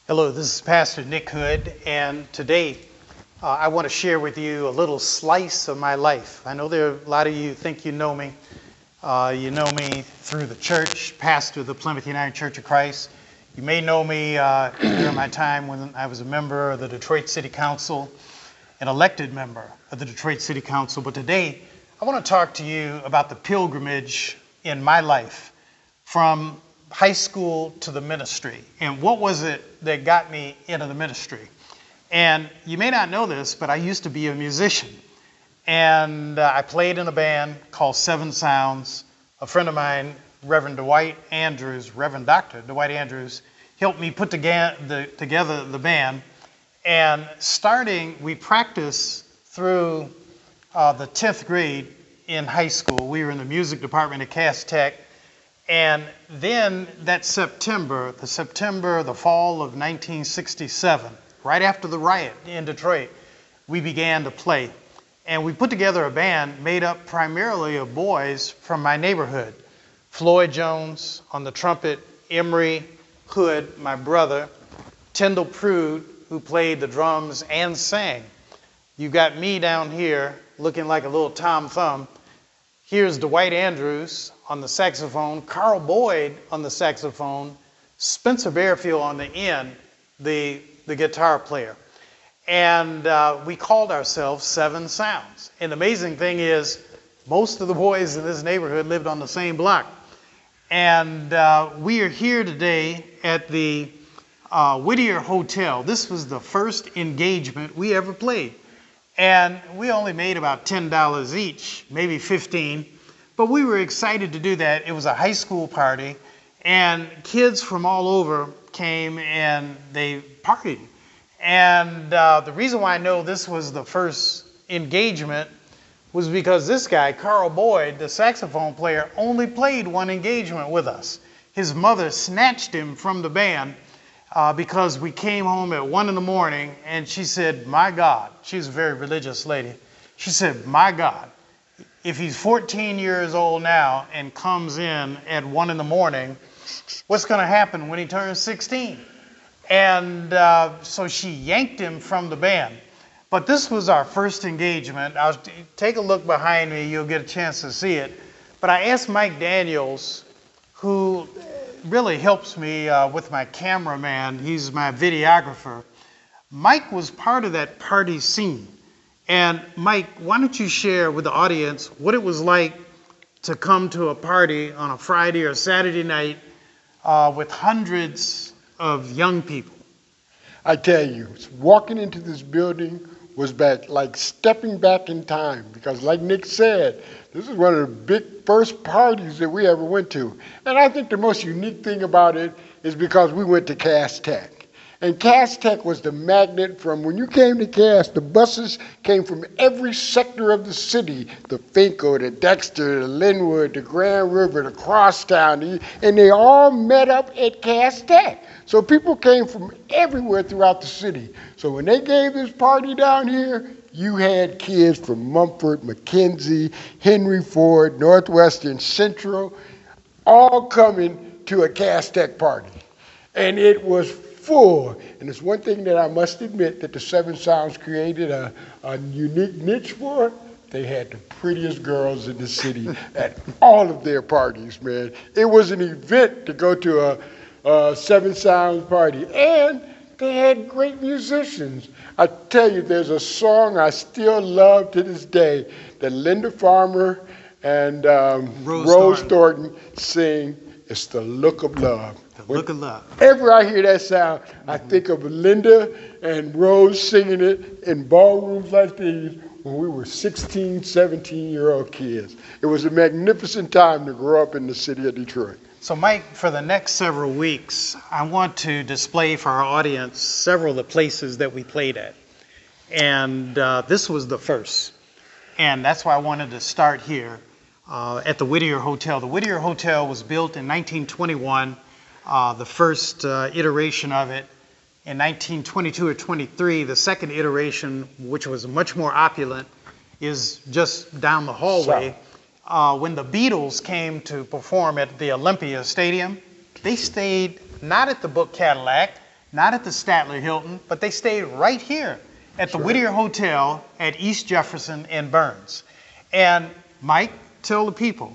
Hello, this is Pastor Nick Hood, and today I want to share with you a little slice of my life. I know there are a lot of you think you know me. You know me through the church, pastor of the Plymouth United Church of Christ. You may know me during my time when I was a member of the Detroit City Council, an elected member of the Detroit City Council. But today I want to talk to you about the pilgrimage in my life from high school to the ministry, and what was it that got me into the ministry. And you may not know this, but I used to be a musician, and I played in a band called Seven Sounds. A friend of mine, Reverend Dr. Dwight Andrews, helped me put together the band. And we practiced through the 10th grade in high school. We were in the music department at Cass Tech. And then that the fall of 1967, right after the riot in Detroit, we began to play. And we put together a band made up primarily of boys from my neighborhood. Floyd Jones on the trumpet, Emery Hood, my brother, Tyndall Prude, who played the drums and sang. You got me down here looking like a little Tom Thumb. Here's Dwight Andrews on the saxophone, Carl Boyd on the saxophone, Spencer Bearfield on the end, the guitar player. And we called ourselves Seven Sounds. And the amazing thing is, most of the boys in this neighborhood lived on the same block. And we are here today at the Whittier Hotel. This was the first engagement we ever played. And we only made about $10 each, maybe 15. But we were excited to do that. It was a high school party, and kids from all over came and they partied. And the reason why I know this was the first engagement was because this guy, Carl Boyd, the saxophone player, only played one engagement with us. His mother snatched him from the band because we came home at 1 a.m. and she said, "My God," she's a very religious lady. She said, "My God, if he's 14 years old now and comes in at 1 a.m, what's going to happen when he turns 16? And so she yanked him from the band. But this was our first engagement. Take a look behind me. You'll get a chance to see it. But I asked Mike Daniels, who really helps me with my cameraman. He's my videographer. Mike was part of that party scene. And Mike, why don't you share with the audience what it was like to come to a party on a Friday or Saturday night with hundreds of young people? I tell you, walking into this building was like stepping back in time, because like Nick said, this is one of the big first parties that we ever went to. And I think the most unique thing about it is because we went to Cass Tech. And Cass Tech was the magnet. From when you came to Cass, the buses came from every sector of the city, the Finco, the Dexter, the Linwood, the Grand River, the Crosstown, and they all met up at Cass Tech. So people came from everywhere throughout the city. So when they gave this party down here, you had kids from Mumford, McKenzie, Henry Ford, Northwestern, Central, all coming to a Cass Tech party. And it was full. And it's one thing that I must admit that the Seven Sounds created a unique niche for. They had the prettiest girls in the city at all of their parties, man. It was an event to go to a Seven Sounds party. And they had great musicians. I tell you, there's a song I still love to this day that Linda Farmer and Rose Thornton sing. It's "The Look of Love." Look of love. Whenever I hear that sound, I think of Linda and Rose singing it in ballrooms like these when we were 16, 17-year-old kids. It was a magnificent time to grow up in the city of Detroit. So Mike, for the next several weeks, I want to display for our audience several of the places that we played at. And this was the first. And that's why I wanted to start here at the Whittier Hotel. The Whittier Hotel was built in 1921. The first iteration of it in 1922 or 23. The second iteration, which was much more opulent, is just down the hallway. When the Beatles came to perform at the Olympia Stadium, they stayed not at the Book Cadillac. not at the Statler Hilton, but they stayed right here at the Whittier Hotel at East Jefferson and Burns. And Mike, tell the people,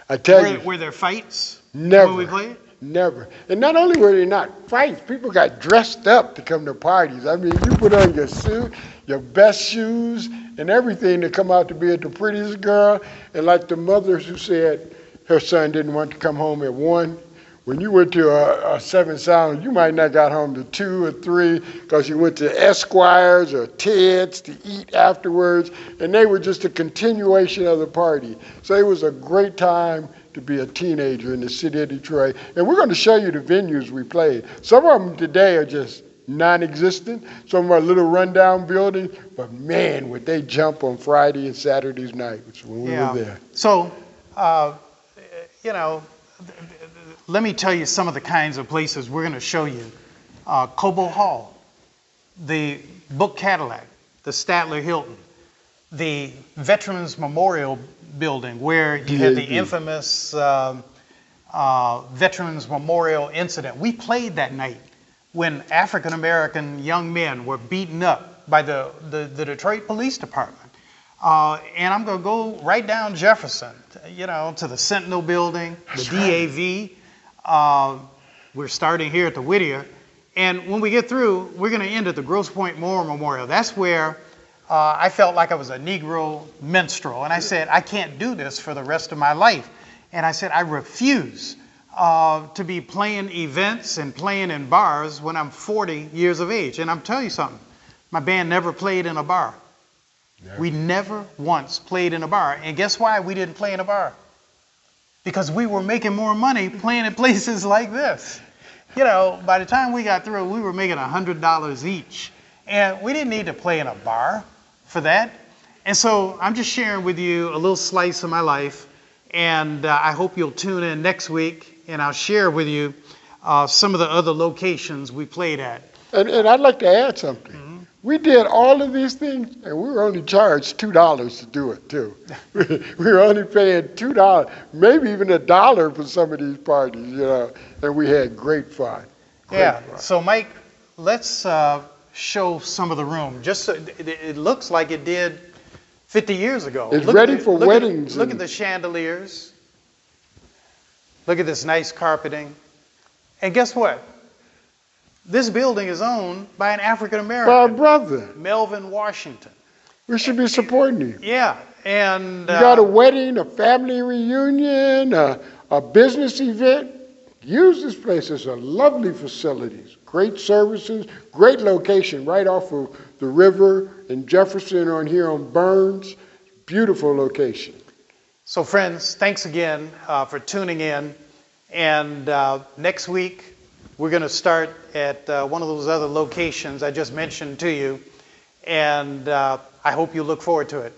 I tell you, were there fights never, when we played? never. And not only were they not fights, people got dressed up to come to parties. I mean, you put on your suit, your best shoes, and everything to come out to be at the prettiest girl. And like the mothers who said her son didn't want to come home at 1, when you went to a 7 Sound, you might not got home to 2 or 3 because you went to Esquire's or Ted's to eat afterwards, and they were just a continuation of the party. So it was a great time to be a teenager in the city of Detroit. And we're going to show you the venues we played. Some of them today are just non-existent. Some of them are little rundown buildings, but man, would they jump on Friday and Saturdays nights when we were there. So, you know, let me tell you some of the kinds of places we're going to show you. Cobo Hall, the Book Cadillac, the Statler Hilton, the Veterans Memorial Building, where you had the infamous Veterans Memorial incident. We played that night when African-American young men were beaten up by the Detroit Police Department. And I'm going to go right down Jefferson, you know, to the Sentinel Building, the DAV. We're starting here at the Whittier. And when we get through, we're going to end at the Grosse Pointe War Memorial. That's where I felt like I was a Negro minstrel. And I said, I can't do this for the rest of my life. And I said, I refuse to be playing events and playing in bars when I'm 40 years of age. And I'm telling you something, my band never played in a bar. Never. We never once played in a bar. And guess why we didn't play in a bar? Because we were making more money playing in places like this. You know, by the time we got through, we were making $100 each. And we didn't need to play in a bar for that. And so I'm just sharing with you a little slice of my life. And I hope you'll tune in next week, and I'll share with you some of the other locations we played at. And I'd like to add something. Mm-hmm. We did all of these things, and we were only charged $2 to do it, too. We were only paying $2, maybe even $1 for some of these parties, you know, and we had great fun. Great fun. So, Mike, let's show some of the room. Just so, it looks like it did 50 years ago. It's ready for weddings. Look at the chandeliers. Look at this nice carpeting. And guess what? This building is owned by an African-American. By a brother. Melvin Washington. We should be supporting you. Yeah. And you got a wedding, a family reunion, a business event. Use this place. It's a lovely facilities. Great services, great location right off of the river in Jefferson on here on Burns. Beautiful location. So friends, thanks again for tuning in. And next week, we're going to start at one of those other locations I just mentioned to you. And I hope you look forward to it.